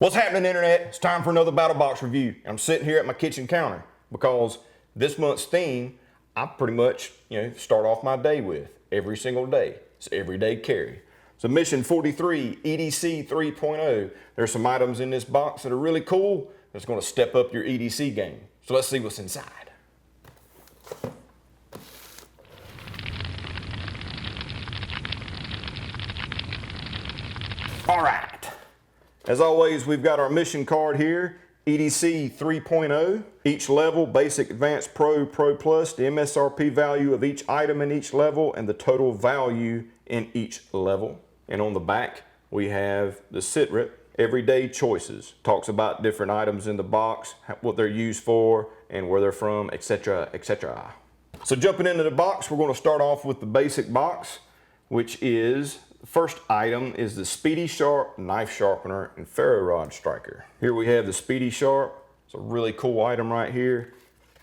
What's happening, Internet? It's time for another Battlbox review. I'm sitting here at my kitchen counter because this month's theme, I pretty much, start off my day with every single day. It's everyday carry. So mission 43, EDC 3.0. There's some items in this box that are really cool. That's going to step up your EDC game. So let's see what's inside. All right. As always, we've got our mission card here, EDC 3.0. Each level, Basic, Advanced, Pro, Pro Plus, the MSRP value of each item in each level, and the total value in each level. And on the back, we have the SITREP, Everyday Choices. Talks about different items in the box, what they're used for, and where they're from, etc., etc. So jumping into the box, we're going to start off with the basic box, which is, the first item is the Speedy Sharp knife sharpener and ferro rod striker. Here we have the Speedy Sharp. It's a really cool item right here.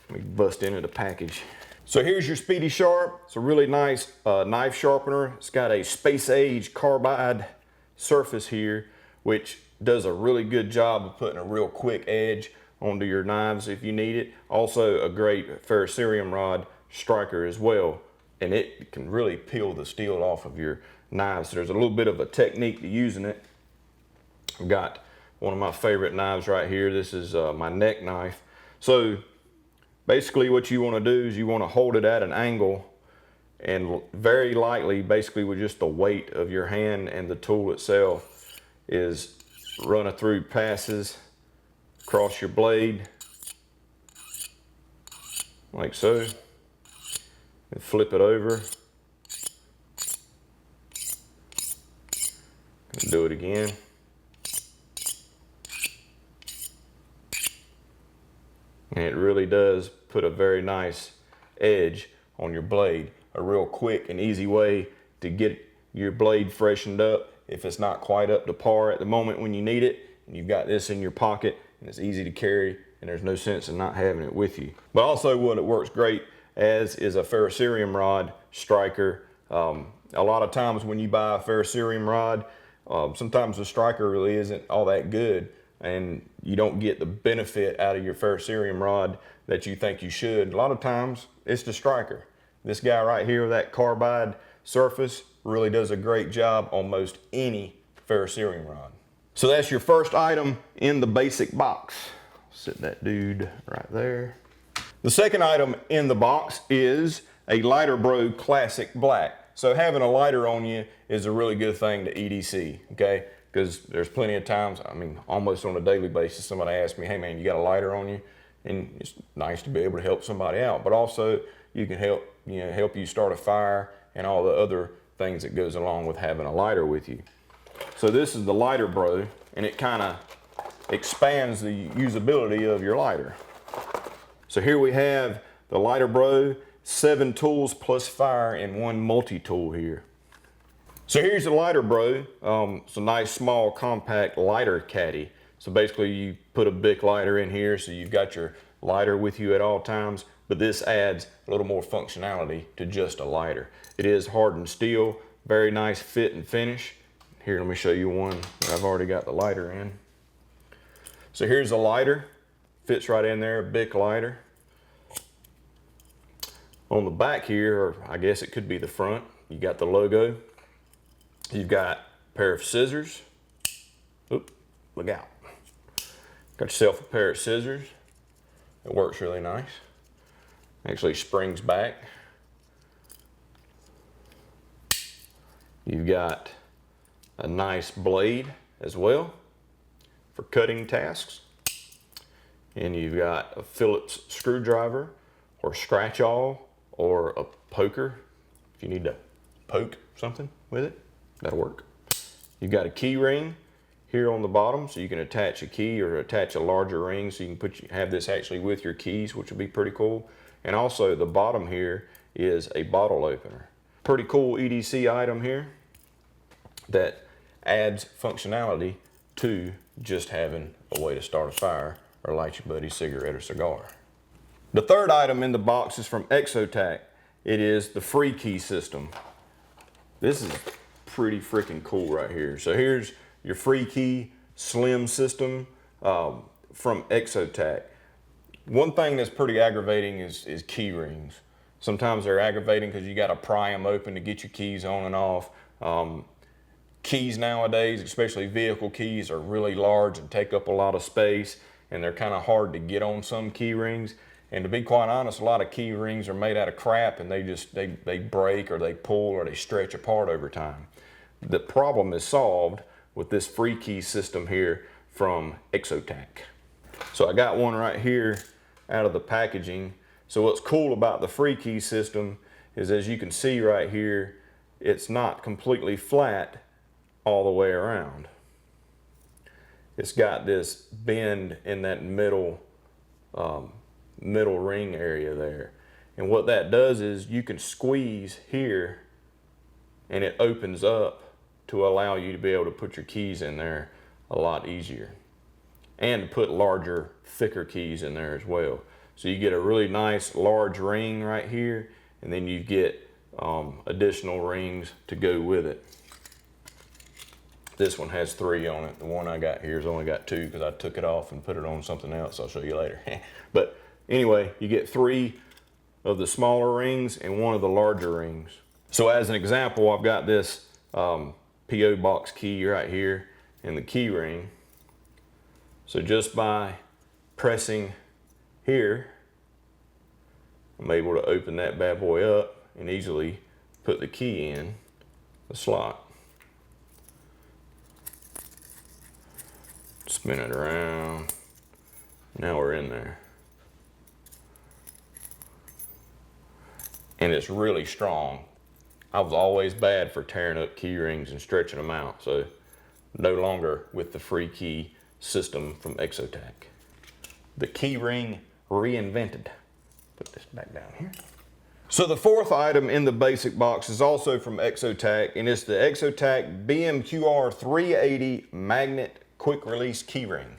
Let me bust into the package. So here's your Speedy Sharp. It's a really nice knife sharpener. It's got a space age carbide surface here, which does a really good job of putting a real quick edge onto your knives if you need it. Also a great ferrocerium rod striker as well. And it can really peel the steel off of your knives. So there's a little bit of a technique to using it. I've got one of my favorite knives right here. This is my neck knife. So basically what you want to do is you want to hold it at an angle and very lightly, basically with just the weight of your hand and the tool itself, is run it through passes across your blade like so, and flip it over. Do it again. And it really does put a very nice edge on your blade. A real quick and easy way to get your blade freshened up if it's not quite up to par at the moment when you need it. And you've got this in your pocket and it's easy to carry and there's no sense in not having it with you. But also what it works great as is a ferrocerium rod striker. A lot of times when you buy a ferrocerium rod, sometimes the striker really isn't all that good and you don't get the benefit out of your ferrocerium rod that you think you should. A lot of times it's the striker. This guy right here with that carbide surface really does a great job on most any ferrocerium rod. So that's your first item in the basic box. Sit that dude right there. The second item in the box is a Lighter Bro Classic Black. So having a lighter on you is a really good thing to EDC, okay? Because there's plenty of times, I mean, almost on a daily basis, somebody asks me, hey man, you got a lighter on you? And it's nice to be able to help somebody out, but also you can help you start a fire and all the other things that goes along with having a lighter with you. So this is the Lighter Bro, and it kind of expands the usability of your lighter. So here we have the Lighter Bro, 7 tools plus fire in one multi-tool here. So here's the Lighter Bro. It's a nice small compact lighter caddy. So basically you put a Bic lighter in here so you've got your lighter with you at all times, but this adds a little more functionality to just a lighter. It is hardened steel, very nice fit and finish. Here, let me show you one that I've already got the lighter in. So here's the lighter, fits right in there, a Bic lighter. On the back here, or I guess it could be the front, you got the logo. You've got a pair of scissors. Oop, look out. Got yourself a pair of scissors. It works really nice. Actually springs back. You've got a nice blade as well for cutting tasks. And you've got a Phillips screwdriver or scratch awl, or a poker, if you need to poke something with it, that'll work. You've got a key ring here on the bottom, so you can attach a key or attach a larger ring, so you can have this actually with your keys, which would be pretty cool. And also the bottom here is a bottle opener. Pretty cool EDC item here that adds functionality to just having a way to start a fire or light your buddy's cigarette or cigar. The third item in the box is from EXOTAC. It is the free key system. This is pretty freaking cool right here. So here's your free key slim system from EXOTAC. One thing that's pretty aggravating is key rings. Sometimes they're aggravating because you got to pry them open to get your keys on and off. Keys nowadays, especially vehicle keys, are really large and take up a lot of space, and they're kind of hard to get on some key rings. And to be quite honest, a lot of key rings are made out of crap, and they break or they pull or they stretch apart over time. The problem is solved with this free key system here from EXOTAC. So I got one right here out of the packaging. So what's cool about the free key system is, as you can see right here, it's not completely flat all the way around. It's got this bend in that middle ring area there. And what that does is you can squeeze here and it opens up to allow you to be able to put your keys in there a lot easier, and to put larger, thicker keys in there as well. So you get a really nice large ring right here, and then you get additional rings to go with it. This one has 3 on it. The one I got here has only got 2 because I took it off and put it on something else. I'll show you later. But anyway, you get 3 of the smaller rings and 1 of the larger rings. So as an example, I've got this PO box key right here in the key ring. So just by pressing here, I'm able to open that bad boy up and easily put the key in the slot. Spin it around. Now we're in there. And it's really strong. I was always bad for tearing up key rings and stretching them out, so no longer with the free key system from EXOTAC. The key ring reinvented. Put this back down here. So the 4th item in the basic box is also from EXOTAC, and it's the EXOTAC BMQR 380 Magnet Quick Release Keyring.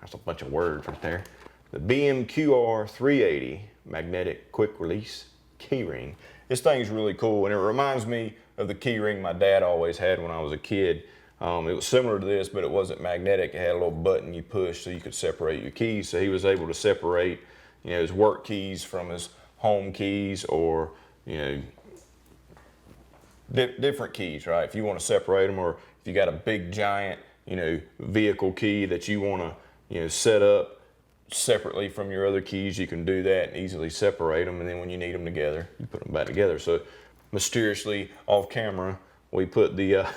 That's a bunch of words right there. The BMQR 380 Magnetic Quick Release Keyring. This thing's really cool, and it reminds me of the keyring my dad always had when I was a kid. It was similar to this, but it wasn't magnetic. It had a little button you push so you could separate your keys. So he was able to separate, you know, his work keys from his home keys, or, you know, different keys, right? If you want to separate them, or if you got a big giant, you know, vehicle key that you want to, you know, set up separately from your other keys, you can do that and easily separate them. And then when you need them together, you put them back together. So mysteriously, off camera, we put the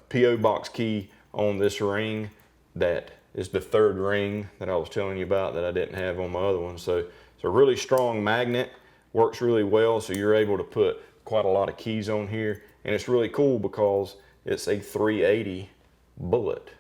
PO box key on this ring. That is the 3rd ring that I was telling you about that I didn't have on my other one. So it's a really strong magnet, works really well, so you're able to put quite a lot of keys on here. And it's really cool because it's a 380 bullet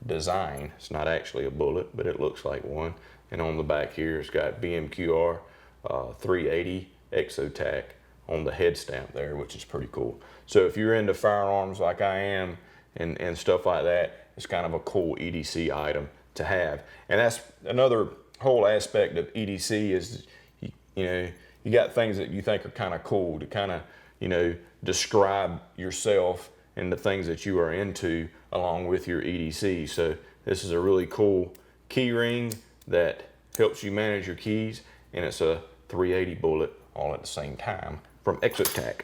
design. It's not actually a bullet, but it looks like one. And on the back here, it's got BMQR 380 EXOTAC on the head stamp there, which is pretty cool. So if you're into firearms like I am and stuff like that, it's kind of a cool EDC item to have. And that's another whole aspect of EDC is, you know, you got things that you think are kind of cool to kind of, you know, describe yourself and the things that you are into along with your EDC. So this is a really cool key ring that helps you manage your keys, and it's a 380 bullet all at the same time from EXOTAC.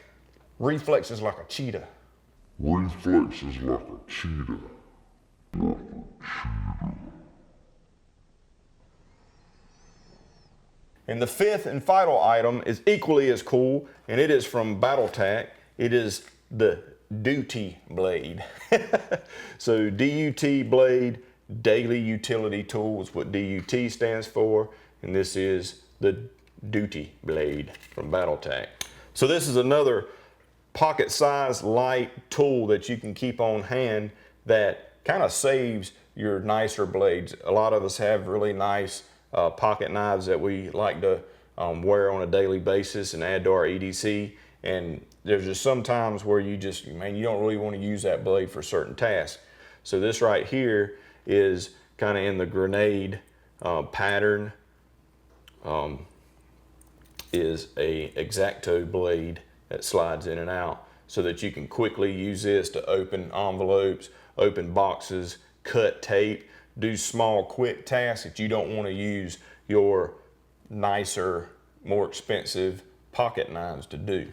Reflexes like a cheetah. Reflexes like a cheetah. And the 5th and final item is equally as cool, and it is from Battlbox. It is the DUT Blade. So DUT Blade, Daily Utility Tool, is what DUT stands for, and this is the DUT Blade from Battlbox. So this is another pocket-sized light tool that you can keep on hand that kind of saves your nicer blades. A lot of us have really nice pocket knives that we like to wear on a daily basis and add to our EDC. And there's just some times where you just, man, you don't really want to use that blade for certain tasks. So this right here is kind of in the grenade pattern. Is a X-Acto blade that slides in and out so that you can quickly use this to open envelopes, open boxes, cut tape, do small quick tasks that you don't want to use your nicer, more expensive pocket knives to do.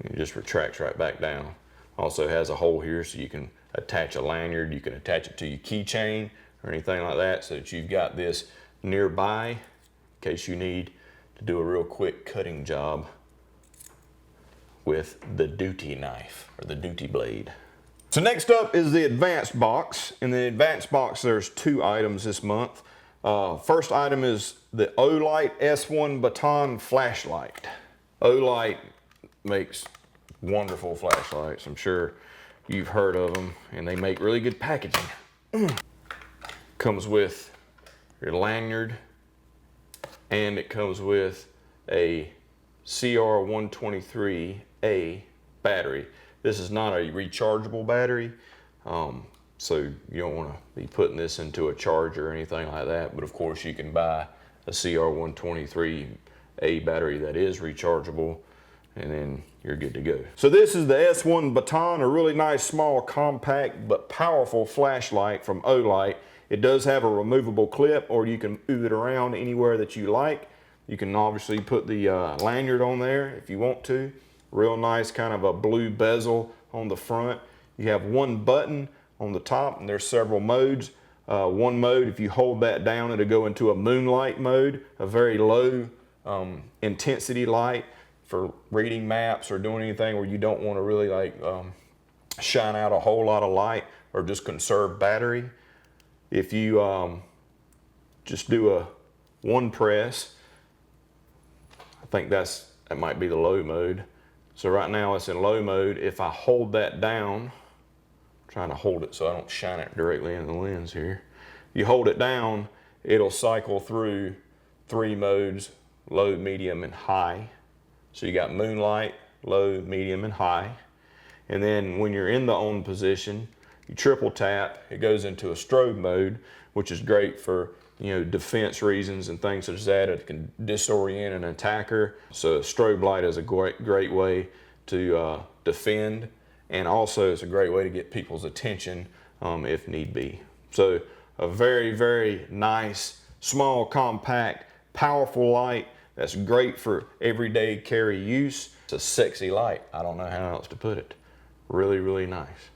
It just retracts right back down. Also has a hole here so you can attach a lanyard, you can attach it to your keychain or anything like that, so that you've got this nearby in case you need to do a real quick cutting job with the DUT knife or the DUT blade. So next up is the advanced box. In the advanced box there's 2 items this month. First item is the Olight S1 Baton flashlight. Olight makes wonderful flashlights. I'm sure you've heard of them, and they make really good packaging. Comes with your lanyard, and it comes with a CR123A battery. This is not a rechargeable battery, so you don't want to be putting this into a charger or anything like that, but of course you can buy a CR123A battery that is rechargeable, and then you're good to go. So this is the S1 Baton, a really nice, small, compact, but powerful flashlight from Olight. It does have a removable clip, or you can move it around anywhere that you like. You can obviously put the lanyard on there if you want to. Real nice, kind of a blue bezel on the front. You have one button on the top, and there's several modes. One mode, if you hold that down, it'll go into a moonlight mode, a very low intensity light for reading maps or doing anything where you don't want to really shine out a whole lot of light or just conserve battery. If you just do a one press, I think that might be the low mode. So right now it's in low mode. If I hold that down, I'm trying to hold it so I don't shine it directly in the lens here. You hold it down, it'll cycle through 3 modes, low, medium, and high. So you got moonlight, low, medium, and high. And then when you're in the on position, you triple tap, it goes into a strobe mode, which is great for defense reasons and things such as that. It can disorient an attacker. So a strobe light is a great way to defend, and also it's a great way to get people's attention if need be. So a very, very nice, small, compact, powerful light that's great for everyday carry use. It's a sexy light. I don't know how else to put it. Really, really nice.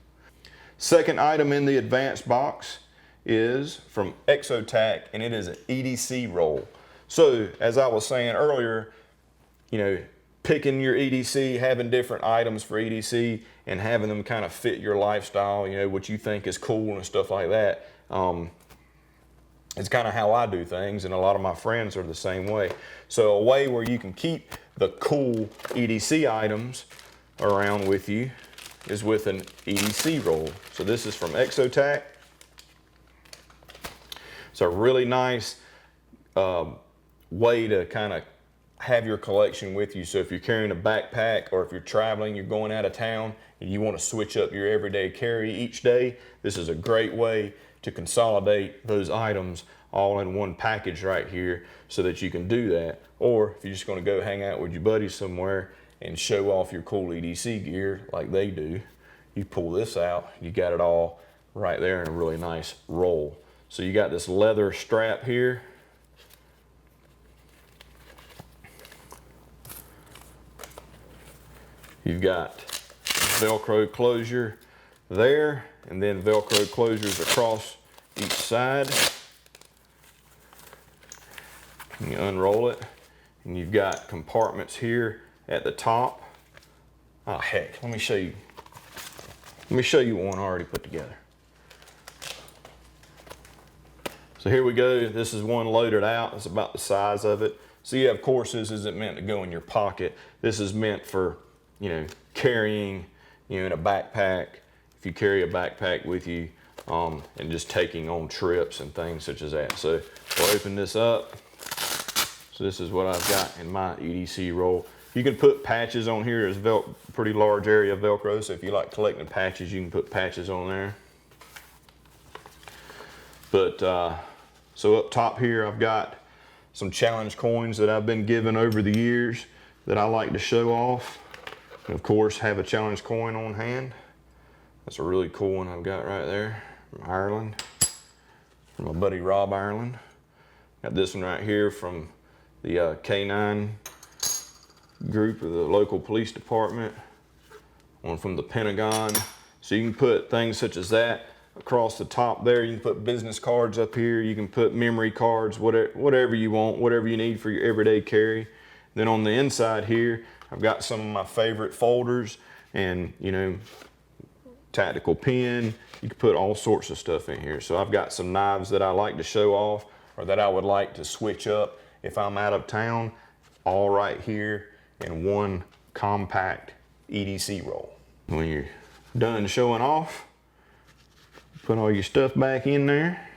Second item in the advanced box is from EXOTAC, and it is an EDC roll. So as I was saying earlier, picking your EDC, having different items for EDC, and having them kind of fit your lifestyle, what you think is cool and stuff like that. It's kind of how I do things, and a lot of my friends are the same way. So a way where you can keep the cool EDC items around with you is with an EDC roll. So this is from EXOTAC. It's a really nice way to kind of have your collection with you. So if you're carrying a backpack, or if you're traveling, you're going out of town, and you want to switch up your everyday carry each day, this is a great way to consolidate those items all in one package right here so that you can do that. Or if you're just going to go hang out with your buddies somewhere and show off your cool EDC gear like they do, you pull this out, you got it all right there in a really nice roll. So you got this leather strap here. You've got Velcro closure there, and then Velcro closures across each side. And you unroll it, and you've got compartments here at the top. Oh heck, let me show you one already put together. So here we go. This is one loaded out. It's about the size of it. So yeah, of course, this isn't meant to go in your pocket. This is meant for, carrying, in a backpack. If you carry a backpack with you, and just taking on trips and things such as that. So we'll open this up. So this is what I've got in my EDC roll. You can put patches on here. There's pretty large area of Velcro. So if you like collecting patches, you can put patches on there. But so up top here, I've got some challenge coins that I've been given over the years that I like to show off. And of course, have a challenge coin on hand. That's a really cool one I've got right there from Ireland, from my buddy Rob Ireland. Got this one right here from the K9 group of the local police department. One from the Pentagon. So you can put things such as that across the top there. You can put business cards up here. You can put memory cards, whatever you want, whatever you need for your everyday carry. Then on the inside here, I've got some of my favorite folders and, you know, tactical pen. You can put all sorts of stuff in here. So I've got some knives that I like to show off or that I would like to switch up if I'm out of town, all right here in one compact EDC roll. When you're done showing off, put all your stuff back in there,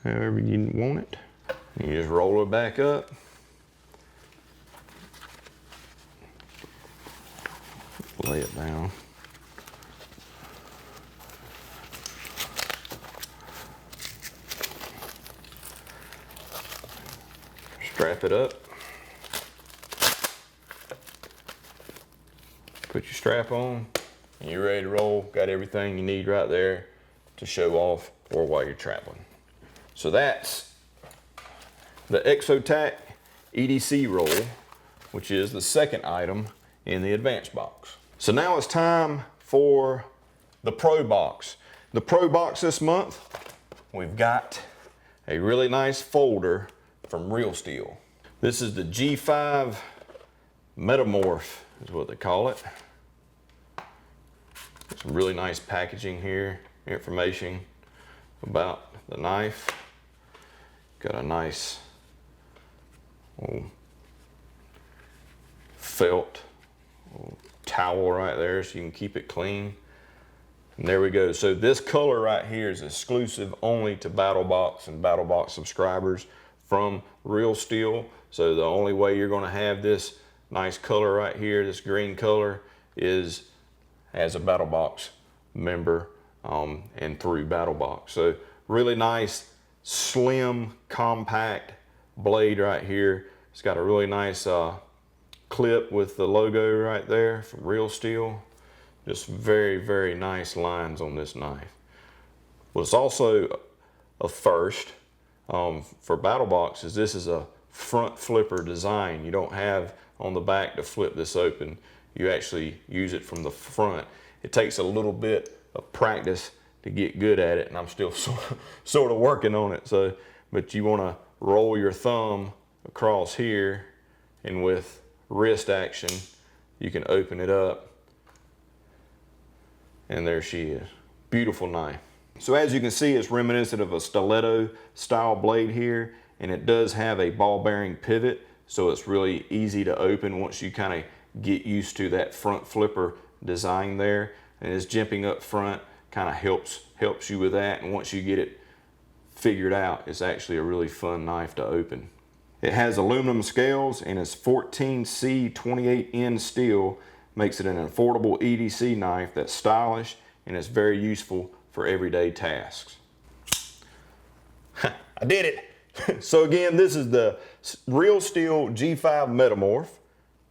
however you want it. You just roll it back up. Lay it down. Strap it up. Put your strap on, and you're ready to roll. Got everything you need right there to show off or while you're traveling. So that's the EXOTAC EDC Roll, which is the second item in the advanced box. So now it's time for the Pro Box. The Pro Box this month, we've got a really nice folder from Real Steel. This is the G5 Metalmorph is what they call it. Some really nice packaging here, information about the knife. Got a nice felt towel right there so you can keep it clean. And there we go. So this color right here is exclusive only to Battlebox and Battlebox subscribers from Real Steel. So the only way you're going to have this nice color right here, this green color, is as a Battlebox member and through Battlebox. So really nice, slim, compact blade right here. It's got a really nice clip with the logo right there from Real Steel. Just very, very nice lines on this knife. Well, it's also a first for Battlebox, is this is a front flipper design. You don't have on the back to flip this open. You actually use it from the front. It takes a little bit of practice to get good at it, and I'm still sort of working on it. So, but you want to roll your thumb across here, and with wrist action, you can open it up. And there she is. Beautiful knife. So as you can see, it's reminiscent of a stiletto style blade here, and it does have a ball bearing pivot, so it's really easy to open once you kind of get used to that front flipper design there. And it's jimping up front kind of helps you with that, and once you get it figured out, it's actually a really fun knife to open. It has aluminum scales and it's 14C 28N steel, makes it an affordable EDC knife that's stylish and it's very useful for everyday tasks. I did it! So again, this is the Real Steel G5 Metalmorph,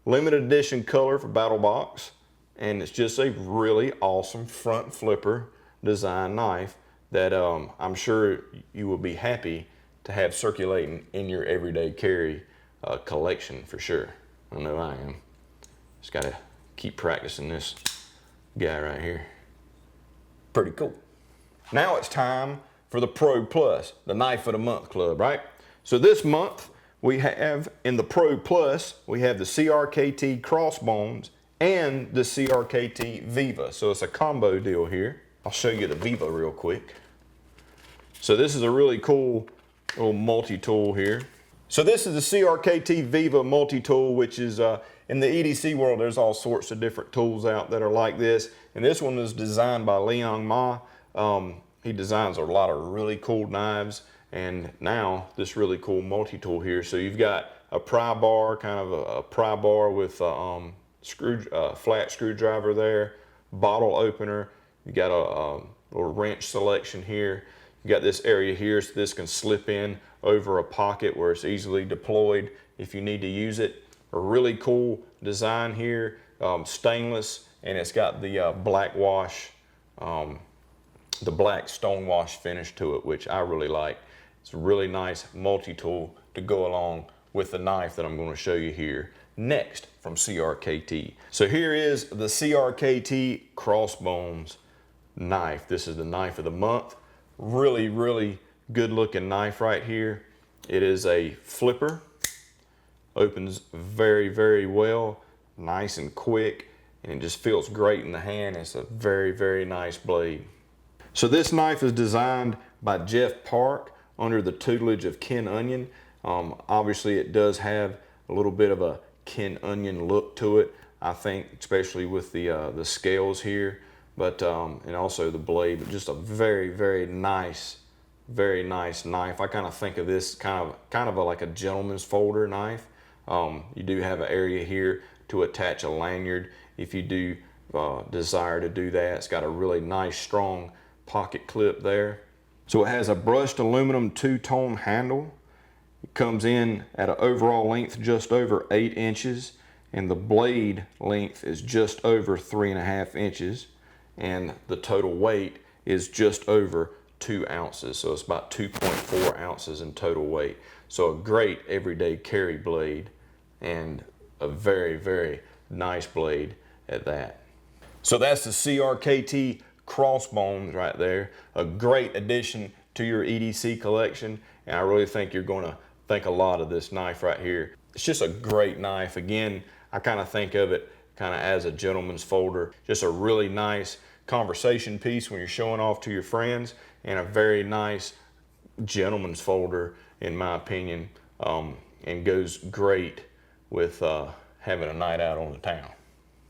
limited edition color for Battlebox, and it's just a really awesome front flipper design knife that I'm sure you will be happy to have circulating in your everyday carry collection for sure. I know I am. Just gotta keep practicing this guy right here. Pretty cool. Now it's time for the Pro Plus, the Knife of the Month Club, right? So this month we have in the Pro Plus, we have the CRKT Crossbones and the CRKT Viva. So it's a combo deal here. I'll show you the Viva real quick. So this is a really cool little multi-tool here. So this is the CRKT Viva multi-tool, which is in the EDC world, there's all sorts of different tools out that are like this. And this one was designed by Leon Ma. He designs a lot of really cool knives, and now this really cool multi-tool here. So you've got a pry bar, kind of a pry bar with a flat screwdriver there, bottle opener. You got a little wrench selection here. You got this area here, so this can slip in over a pocket where it's easily deployed if you need to use it. A really cool design here, stainless and it's got the black wash, the black stone wash finish to it, which I really like. It's a really nice multi-tool to go along with the knife that I'm going to show you here next from CRKT. So here is the CRKT Crossbones knife. This is the knife of the month. Really, really good looking knife right here. It is a flipper. Opens very, very well, nice and quick, and it just feels great in the hand. It's a very, very nice blade. So this knife is designed by Jeff Park under the tutelage of Ken Onion. Obviously it does have a little bit of a Ken Onion look to it, I think, especially with the scales here, but and also the blade. But just a very, very nice knife. I kind of think of this kind of like a gentleman's folder knife. You do have an area here to attach a lanyard if you do desire to do that. It's got a really nice strong pocket clip there. So it has a brushed aluminum two-tone handle. It comes in at an overall length just over 8 inches, and the blade length is just over 3.5 inches, and the total weight is just over 2 ounces. So it's about 2.4 ounces in total weight. So a great everyday carry blade, and a very, very nice blade at that. So that's the CRKT Crossbones right there. A great addition to your EDC collection, and I really think you're going to think a lot of this knife right here. It's just a great knife. Again, I kind of think of it kind of as a gentleman's folder. Just a really nice conversation piece when you're showing off to your friends, and a very nice gentleman's folder in my opinion, and goes great with having a night out on the town.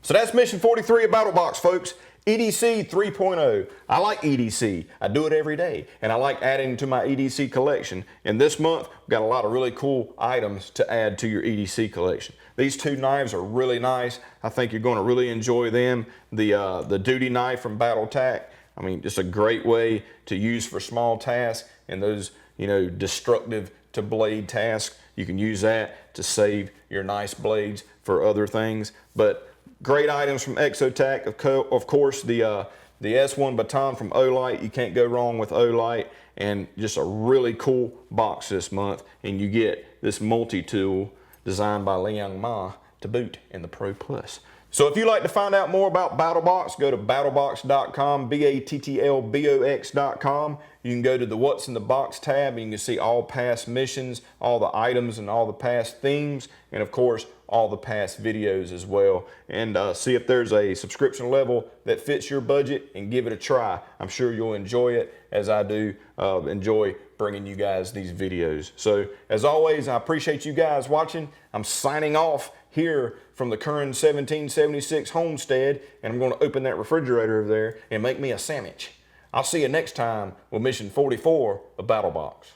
So that's mission 43 of Battlebox, folks. EDC 3.0. I like EDC. I do it every day, and I like adding to my EDC collection. And this month, we've got a lot of really cool items to add to your EDC collection. These two knives are really nice. I think you're going to really enjoy them. The duty knife from BattleTac. I mean, just a great way to use for small tasks and those, you know, destructive to blade tasks. You can use that to save your nice blades for other things. But great items from EXOTAC. Of course, the S1 Baton from Olight. You can't go wrong with Olight. And just a really cool box this month. And you get this multi-tool designed by Liang Ma to boot in the Pro Plus. So if you'd like to find out more about Battlebox, go to battlbox.com, battlbox.com. You can go to the What's in the Box tab, and you can see all past missions, all the items and all the past themes, and of course, all the past videos as well. And see if there's a subscription level that fits your budget and give it a try. I'm sure you'll enjoy it, as I do enjoy bringing you guys these videos. So as always, I appreciate you guys watching. I'm signing off here from the Keyring 1776 homestead, and I'm going to open that refrigerator over there and make me a sandwich. I'll see you next time with mission 44 of Battlebox.